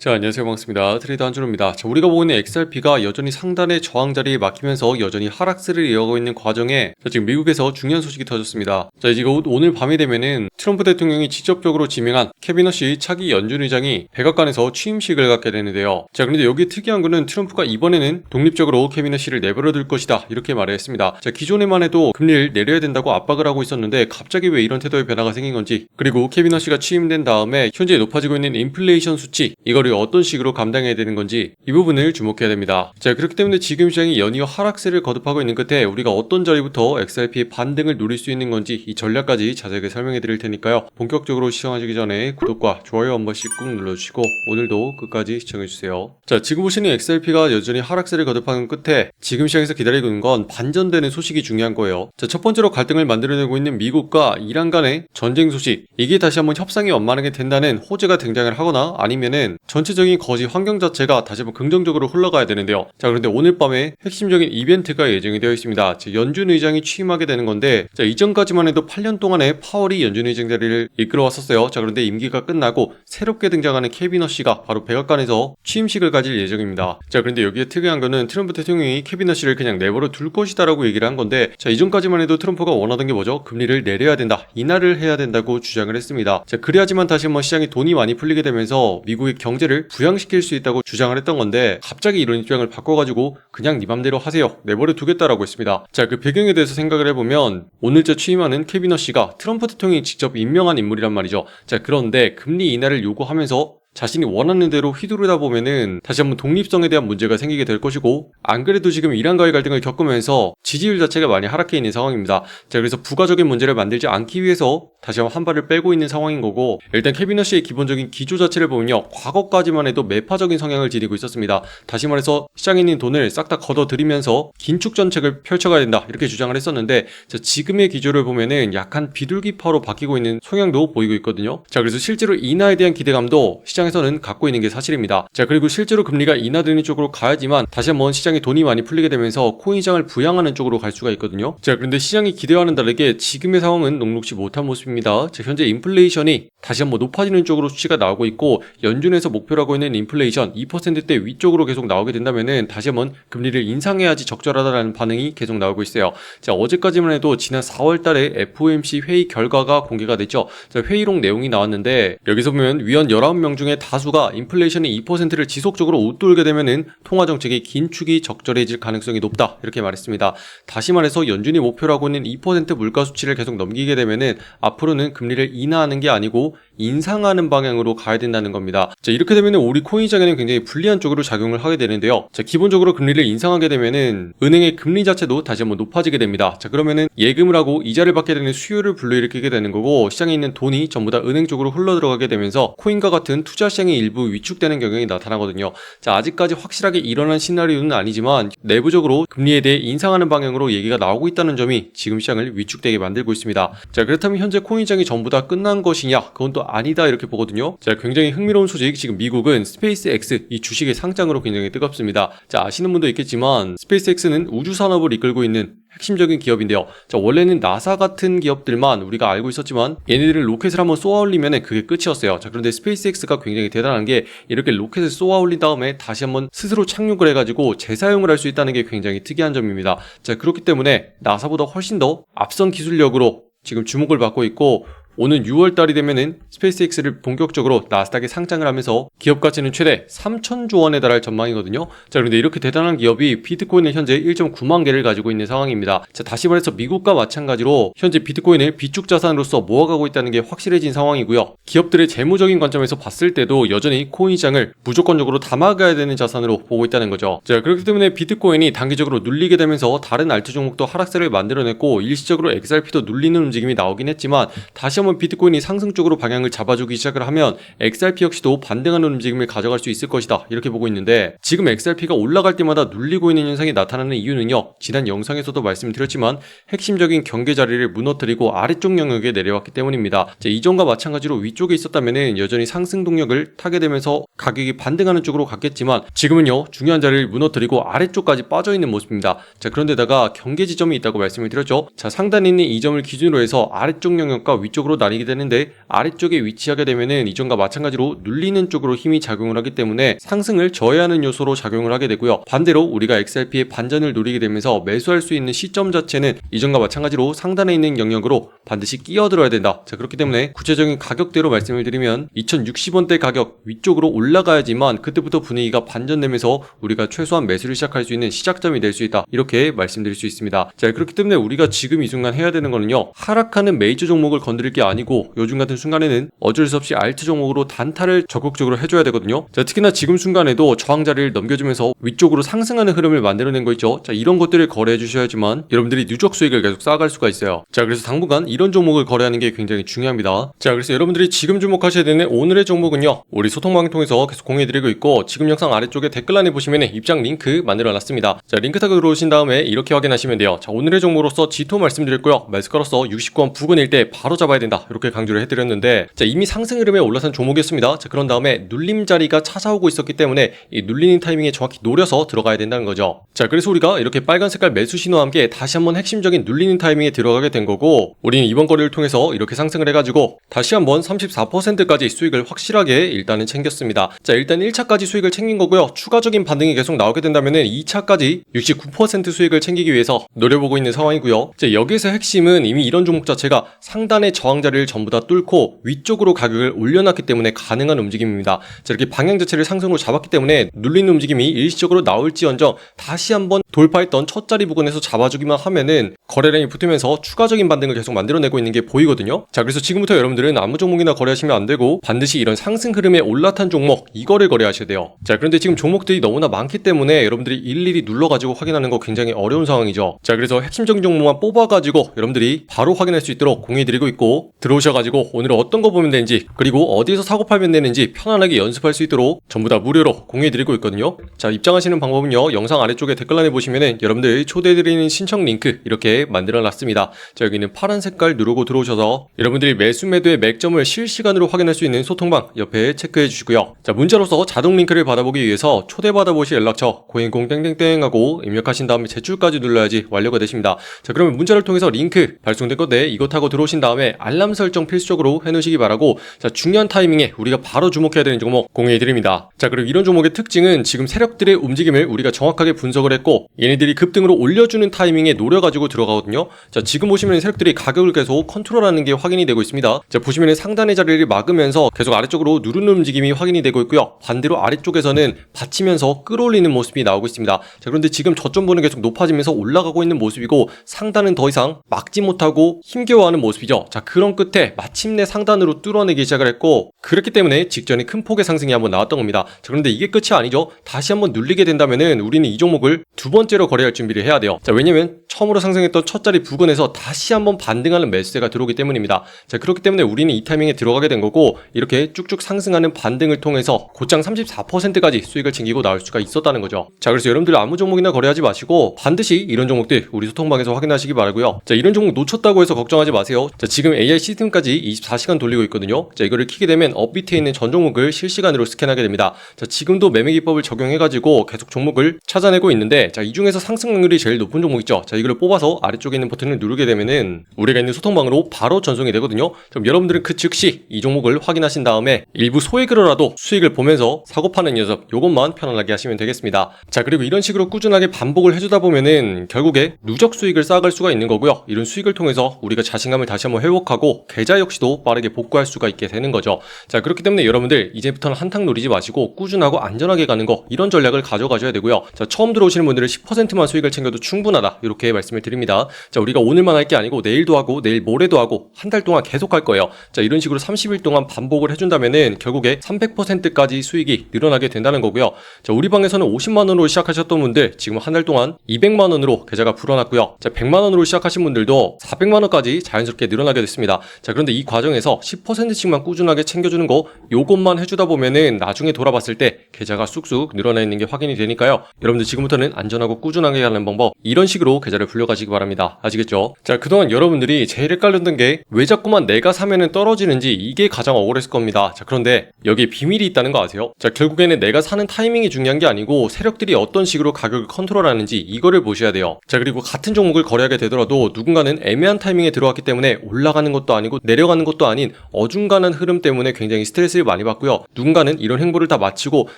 자, 안녕하세요. 반갑습니다. 트레이더 한준호입니다. 자, 우리가 보고 있는 XRP가 여전히 상단의 저항 자리에 막히면서 여전히 하락세를 이어가고 있는 과정에 지금 미국에서 중요한 소식이 터졌습니다. 자, 이제 오늘 밤이 되면은 트럼프 대통령이 직접적으로 지명한 캐빈 허시 차기 연준 의장이 백악관에서 취임식을 갖게 되는데요. 자, 그런데 여기 특이한 거는 트럼프가 이번에는 독립적으로 캐빈 허시를 내버려둘 것이다 이렇게 말했습니다. 자, 기존에만 해도 금리를 내려야 된다고 압박을 하고 있었는데 갑자기 왜 이런 태도의 변화가 생긴 건지, 그리고 캐빈 허시가 취임된 다음에 현재 높아지고 있는 인플레이션 수치, 이거를 어떤 식으로 감당해야 되는 건지 이 부분을 주목해야 됩니다. 자, 그렇기 때문에 지금 시장이 연이어 하락세를 거듭하고 있는 끝에 우리가 어떤 자리부터 XRP의 반등을 노릴 수 있는 건지 이 전략까지 자세하게 설명해 드릴 테니까요. 본격적으로 시청하시기 전에 구독과 좋아요 한 번씩 꾹 눌러주시고 오늘도 끝까지 시청해주세요. 자, 지금 보시는 XRP가 여전히 하락세를 거듭하는 끝에 지금 시장에서 기다리고 있는 건 반전되는 소식이 중요한 거예요. 자, 첫 번째로 갈등을 만들어내고 있는 미국과 이란 간의 전쟁 소식, 이게 다시 한번 협상이 원만하게 된다는 호재가 등장을 하거나 아니면은 전체적인 거시 환경 자체가 다시 한번 긍정적으로 흘러가야 되는데요. 자, 그런데 오늘 밤에 핵심적인 이벤트가 예정이 되어 있습니다. 자, 연준 의장이 취임하게 되는 건데, 자, 이전까지만 해도 8년 동안에 파월이 연준 의장 자리를 이끌어왔었어요. 자, 그런데 임기가 끝나고 새롭게 등장하는 캐빈 허시가 바로 백악관에서 취임식을 가질 예정입니다. 자, 그런데 여기에 특이한 거는 트럼프 대통령이 캐빈 허시를 그냥 내버려 둘 것이다라고 얘기를 한 건데, 자, 이전까지만 해도 트럼프가 원하던 게 뭐죠? 금리를 내려야 된다, 인하를 해야 된다고 주장을 했습니다. 자, 그래야지만 다시 한번 시장이 돈이 많이 풀리게 되면서 미국의 경제를 부양시킬 수 있다고 주장을 했던 건데, 갑자기 이런 입장을 바꿔가지고 그냥 네 맘대로 하세요, 내버려 두겠다라고 했습니다. 자, 그 배경에 대해서 생각을 해보면 오늘자 취임하는 캐빈 허시가 트럼프 대통령이 직접 임명한 인물이란 말이죠. 자, 그런데 금리 인하를 요구하면서 자신이 원하는 대로 휘두르다 보면은 다시 한번 독립성에 대한 문제가 생기게 될 것이고, 안 그래도 지금 이란과의 갈등을 겪으면서 지지율 자체가 많이 하락해 있는 상황입니다. 자, 그래서 부가적인 문제를 만들지 않기 위해서 다시 한번 한 발을 빼고 있는 상황인 거고, 일단 캐빈 허시의 기본적인 기조 자체를 보면요, 과거까지만 해도 매파적인 성향을 지니고 있었습니다. 다시 말해서 시장에 있는 돈을 싹 다 걷어들이면서 긴축 정책을 펼쳐가야 된다 이렇게 주장을 했었는데, 자, 지금의 기조를 보면은 약간 비둘기파로 바뀌고 있는 성향도 보이고 있거든요. 자, 그래서 실제로 인하에 대한 기대감도 시장에서는 갖고 있는 게 사실입니다. 자, 그리고 실제로 금리가 인하되는 쪽으로 가야지만 다시 한번 시장에 돈이 많이 풀리게 되면서 코인시장을 부양하는 쪽으로 갈 수가 있거든요. 자, 그런데 시장이 기대와는 다르게 지금의 상황은 녹록지 못한 모습입니다. 자, 현재 인플레이션이 다시 한번 높아지는 쪽으로 수치가 나오고 있고, 연준에서 목표로 하고 있는 인플레이션 2%대 위쪽으로 계속 나오게 된다면은 다시 한번 금리를 인상해야지 적절하다라는 반응이 계속 나오고 있어요. 자, 어제까지만 해도 지난 4월 달에 FOMC 회의 결과가 공개가 됐죠. 자, 회의록 내용이 나왔는데, 여기서 보면 위원 19명 중에 다수가 인플레이션이 2%를 지속적으로 웃돌게 되면은 통화정책의 긴축이 적절해질 가능성이 높다 이렇게 말했습니다. 다시 말해서 연준이 목표로 하고 있는 2% 물가 수치를 계속 넘기게 되면은 앞으로는 금리를 인하하는 게 아니고 인상하는 방향으로 가야 된다는 겁니다. 자, 이렇게 되면은 우리 코인시장에는 굉장히 불리한 쪽으로 작용을 하게 되는데요. 자, 기본적으로 금리를 인상하게 되면은 은행의 금리 자체도 다시 한번 높아지게 됩니다. 자, 그러면은 예금을 하고 이자를 받게 되는 수요를 불러일으키게 되는 거고, 시장에 있는 돈이 전부 다 은행 쪽으로 흘러 들어가게 되면서 코인과 같은 투자 시장의 일부 위축되는 경향이 나타나거든요. 자, 아직까지 확실하게 일어난 시나리오는 아니지만 내부적으로 금리에 대해 인상하는 방향으로 얘기가 나오고 있다는 점이 지금 시장을 위축되게 만들고 있습니다. 자, 그렇다면 현재 코인시장이 전부 다 끝난 것이냐? 그건 또 아니다 이렇게 보거든요. 자, 굉장히 흥미로운 소식, 지금 미국은 스페이스X 이 주식의 상장으로 굉장히 뜨겁습니다. 자, 아시는 분도 있겠지만 스페이스X는 우주산업을 이끌고 있는 핵심적인 기업인데요. 자, 원래는 나사 같은 기업들만 우리가 알고 있었지만 얘네들을 로켓을 한번 쏘아 올리면 그게 끝이었어요. 자, 그런데 스페이스X가 굉장히 대단한 게 이렇게 로켓을 쏘아 올린 다음에 다시 한번 스스로 착륙을 해가지고 재사용을 할 수 있다는 게 굉장히 특이한 점입니다. 자, 그렇기 때문에 나사보다 훨씬 더 앞선 기술력으로 지금 주목을 받고 있고, 오는 6월달이 되면은 스페이스X를 본격적으로 나스닥에 상장을 하면서 기업 가치는 최대 3,000조 원에 달할 전망이거든요. 자, 그런데 이렇게 대단한 기업이 비트코인을 현재 1.9만 개를 가지고 있는 상황입니다. 자, 다시 말해서 미국과 마찬가지로 현재 비트코인을 비축 자산으로서 모아가고 있다는 게 확실해진 상황이고요. 기업들의 재무적인 관점에서 봤을 때도 여전히 코인 시장을 무조건적으로 담아가야 되는 자산으로 보고 있다는 거죠. 자, 그렇기 때문에 비트코인이 단기적으로 눌리게 되면서 다른 알트 종목도 하락세를 만들어냈고, 일시적으로 XRP도 눌리는 움직임이 나오긴 했지만 다시 한번 비트코인이 상승 쪽으로 방향을 잡아주기 시작을 하면 XRP 역시도 반등하는 움직임을 가져갈 수 있을 것이다 이렇게 보고 있는데, 지금 XRP가 올라갈 때마다 눌리고 있는 현상이 나타나는 이유는요, 지난 영상에서도 말씀드렸지만 핵심적인 경계 자리를 무너뜨리고 아래쪽 영역에 내려왔기 때문입니다. 자, 이전과 마찬가지로 위쪽에 있었다면은 여전히 상승 동력을 타게 되면서 가격이 반등하는 쪽으로 갔겠지만, 지금은요 중요한 자리를 무너뜨리고 아래쪽까지 빠져있는 모습입니다. 자, 그런데다가 경계 지점이 있다고 말씀을 드렸죠. 자, 상단에 있는 이 점을 기준으로 해서 아래쪽 영역과 위쪽으로 쪽으로 나뉘게 되는데 아래쪽에 위치하게 되면은 이전과 마찬가지로 눌리는 쪽으로 힘이 작용을 하기 때문에 상승을 저해하는 요소로 작용을 하게 되고요. 반대로 우리가 XRP의 반전을 노리게 되면서 매수할 수 있는 시점 자체는 이전과 마찬가지로 상단에 있는 영역으로 반드시 끼어들어야 된다. 자, 그렇기 때문에 구체적인 가격대로 말씀을 드리면 2060원대 가격 위쪽으로 올라가야지만 그때부터 분위기가 반전되면서 우리가 최소한 매수를 시작할 수 있는 시작점이 될 수 있다. 이렇게 말씀드릴 수 있습니다. 자, 그렇기 때문에 우리가 지금 이 순간 해야 되는 거는요, 하락하는 메이저 종목을 건드릴 게 아니고 요즘 같은 순간에는 어쩔 수 없이 알트 종목으로 단타를 적극적으로 해줘야 되거든요. 자, 특히나 지금 순간에도 저항자리를 넘겨주면서 위쪽으로 상승하는 흐름을 만들어낸 거 있죠. 자, 이런 것들을 거래해 주셔야지만 여러분들이 누적 수익을 계속 쌓아갈 수가 있어요. 자, 그래서 당분간 이런 종목을 거래하는 게 굉장히 중요합니다. 자, 그래서 여러분들이 지금 주목하셔야 되는 오늘의 종목은요, 우리 소통방을 통해서 계속 공유해드리고 있고, 지금 영상 아래쪽에 댓글란에 보시면 입장 링크 만들어놨습니다. 자, 링크 타고 들어오신 다음에 이렇게 확인하시면 돼요. 자, 오늘의 종목으로서 G2 말씀드렸고요, 매수가로서 69원 부근일 때 바로 잡아야 된다, 이렇게 강조를 해드렸는데, 자, 이미 상승 흐름에 올라선 종목이었습니다. 자, 그런 다음에 눌림 자리가 찾아오고 있었기 때문에 이 눌리는 타이밍에 정확히 노려서 들어가야 된다는 거죠. 자, 그래서 우리가 이렇게 빨간 색깔 매수 신호와 함께 다시 한번 핵심적인 눌리는 타이밍에 들어가게 된 거고, 우리는 이번 거래를 통해서 이렇게 상승을 해가지고 다시 한번 34%까지 수익을 확실하게 일단은 챙겼습니다. 자, 일단 1차까지 수익을 챙긴 거고요. 추가적인 반등이 계속 나오게 된다면은 2차까지 69% 수익을 챙기기 위해서 노려보고 있는 상황이고요. 자, 여기에서 핵심은 이미 이런 종목 자체가 상단의 저항 자리를 전부 다 뚫고 위쪽으로 가격을 올려놨기 때문에 가능한 움직임입니다. 자, 이렇게 방향 자체를 상승으로 잡았기 때문에 눌리는 움직임이 일시적으로 나올지언정 다시 한번 돌파했던 첫 자리 부근에서 잡아주기만 하면은 거래량이 붙으면서 추가적인 반등을 계속 만들어내고 있는 게 보이거든요. 자, 그래서 지금부터 여러분들은 아무 종목이나 거래하시면 안 되고 반드시 이런 상승 흐름에 올라탄 종목, 이거를 거래하셔야 돼요. 자, 그런데 지금 종목들이 너무나 많기 때문에 여러분들이 일일이 눌러가지고 확인하는 거 굉장히 어려운 상황이죠. 자, 그래서 핵심적인 종목만 뽑아가지고 여러분들이 바로 확인할 수 있도록 공유해드리고 있고, 들어오셔가지고 오늘은 어떤 거 보면 되는지, 그리고 어디에서 사고 팔면 되는지 편안하게 연습할 수 있도록 전부 다 무료로 공유해드리고 있거든요. 자, 입장하시는 방법은요, 영상 아래쪽에 댓글란에 보시면은 여러분들 초대해드리는 신청 링크 이렇게 만들어놨습니다. 자, 여기는 파란 색깔 누르고 들어오셔서 여러분들이 매수 매도의 맥점을 실시간으로 확인할 수 있는 소통방 옆에 체크해 주시고요. 자, 문자로서 자동 링크를 받아보기 위해서 초대받아보실 연락처 010 하고 입력하신 다음에 제출까지 눌러야지 완료가 되십니다. 자, 그러면 문자를 통해서 링크 발송될 건데 이것 하고 들어오신 다음에 알람 설정 필수적으로 해놓으시기 바라고, 자, 중요한 타이밍에 우리가 바로 주목해야 되는 종목 공유해드립니다. 자, 그리고 이런 종목의 특징은 지금 세력들의 움직임을 우리가 정확하게 분석을 했고, 얘네들이 급등으로 올려주는 타이밍에 노려가지고 들어가거든요. 자, 지금 보시면 세력들이 가격을 계속 컨트롤하는 게 확인이 되고 있습니다. 자, 보시면 상단의 자리를 막으면서 계속 아래쪽으로 누르는 움직임이 확인이 되고 있고요. 반대로 아래쪽에서는 받치면서 끌어올리는 모습이 나오고 있습니다. 자, 그런데 지금 저점보는 계속 높아지면서 올라가고 있는 모습이고, 상단은 더 이상 막지 못하고 힘겨워하는 모습이죠. 자, 그런 끝에 마침내 상단으로 뚫어내기 시작을 했고, 그렇기 때문에 직전에 큰 폭의 상승이 한번 나왔던 겁니다. 자, 그런데 이게 끝이 아니죠. 다시 한번 눌리게 된다면은 우리는 이 종목을 두 번째로 거래할 준비를 해야 돼요. 자, 왜냐면 처음으로 상승했던 첫 자리 부근에서 다시 한번 반등하는 매수세가 들어오기 때문입니다. 자, 그렇기 때문에 우리는 이 타이밍에 들어가게 된 거고, 이렇게 쭉쭉 상승하는 반등을 통해서 곧장 34%까지 수익을 챙기고 나올 수가 있었다는 거죠. 자, 그래서 여러분들 아무 종목이나 거래하지 마시고 반드시 이런 종목들 우리 소통방에서 확인하시기 바라고요. 자, 이런 종목 놓쳤다고 해서 걱정하지 마세요. 자, 지금 AI 시스템까지 24시간 돌리고 있거든요. 자, 이거를 키게 되면 업 밑에 있는 전 종목을 실시간으로 스캔하게 됩니다. 자, 지금도 매매 기법을 적용해가지고 계속 종목을 찾아내고 있는데, 자, 이 중에서 상승 확률이 제일 높은 종목 있죠. 자, 이걸 뽑아서 아래쪽에 있는 버튼을 누르게 되면은 우리가 있는 소통방으로 바로 전송이 되거든요. 그럼 여러분들은 그 즉시 이 종목을 확인하신 다음에 일부 소액으로라도 수익을 보면서 사고 파는 녀석, 요것만 편안하게 하시면 되겠습니다. 자, 그리고 이런 식으로 꾸준하게 반복을 해주다 보면은 결국에 누적 수익을 쌓아갈 수가 있는 거고요. 이런 수익을 통해서 우리가 자신감을 다시 한번 회복하고 계좌 역시도 빠르게 복구할 수가 있게 되는 거죠. 자, 그렇기 때문에 여러분들 이제부터는 한탕 노리지 마시고 꾸준하고 안전하게 가는 거, 이런 전략을 가져가셔야 되고요. 자, 처음 들어오시는 분들은 10%만 수익을 챙겨도 충분하다, 이렇게 말씀을 드립니다. 자, 우리가 오늘만 할 게 아니고 내일도 하고 내일 모레도 하고 한 달 동안 계속 할 거예요. 자, 이런 식으로 30일 동안 반복을 해준다면은 결국에 300%까지 수익이 늘어나게 된다는 거고요. 자, 우리 방에서는 50만원으로 시작하셨던 분들 지금 한 달 동안 200만원으로 계좌가 불어났고요. 자, 100만원으로 시작하신 분들도 400만원까지 자연스럽게 늘어나게 됐습니다. 자, 그런데 이 과정에서 10%씩만 꾸준하게 챙겨주는 거, 요것만 해주다 보면은 나중에 돌아봤을 때 계좌가 쑥쑥 늘어나 있는 게 확인이 되니까요. 여러분들 지금부터는 안전하고 꾸준하게 하는 방법, 이런 식으로 계좌를 불려가시기 바랍니다. 아시겠죠? 자, 그동안 여러분들이 제일 헷갈렸던 게 왜 자꾸만 내가 사면은 떨어지는지, 이게 가장 억울했을 겁니다. 자, 그런데 여기에 비밀이 있다는 거 아세요? 자, 결국에는 내가 사는 타이밍이 중요한 게 아니고 세력들이 어떤 식으로 가격을 컨트롤하는지, 이거를 보셔야 돼요. 자, 그리고 같은 종목을 거래하게 되더라도 누군가는 애매한 타이밍에 들어왔기 때문에 올라가는 것도 것도 아니고 내려가는 것도 아닌 어중간한 흐름 때문에 굉장히 스트레스를 많이 받고요. 누군가는 이런 행보를 다 마치고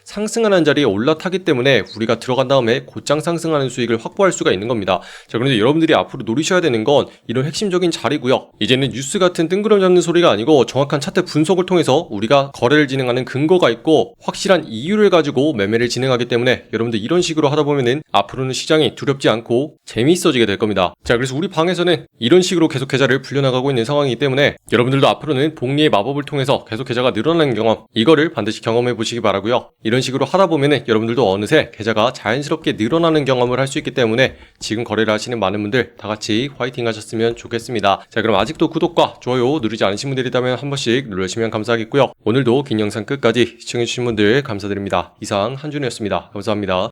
상승하는 자리에 올라타기 때문에 우리가 들어간 다음에 곧장 상승하는 수익을 확보할 수가 있는 겁니다. 자, 그런데 여러분들이 앞으로 노리셔야 되는 건 이런 핵심적인 자리고요. 이제는 뉴스 같은 뜬구름 잡는 소리가 아니고 정확한 차트 분석을 통해서 우리가 거래를 진행하는 근거가 있고 확실한 이유를 가지고 매매를 진행하기 때문에 여러분들 이런 식으로 하다 보면은 앞으로는 시장이 두렵지 않고 재미있어지게 될 겁니다. 자, 그래서 우리 방에서는 이런 식으로 계속 계좌를 불려나가고 있는 상황이기 때문에 여러분들도 앞으로는 복리의 마법을 통해서 계속 계좌가 늘어나는 경험, 이거를 반드시 경험해 보시기 바라고요. 이런 식으로 하다 보면은 여러분들도 어느새 계좌가 자연스럽게 늘어나는 경험을 할 수 있기 때문에 지금 거래를 하시는 많은 분들 다 같이 화이팅 하셨으면 좋겠습니다. 자, 그럼 아직도 구독과 좋아요 누르지 않으신 분들이 있다면 한 번씩 눌러주시면 감사하겠고요. 오늘도 긴 영상 끝까지 시청해주신 분들 감사드립니다. 이상 한준이었습니다. 감사합니다.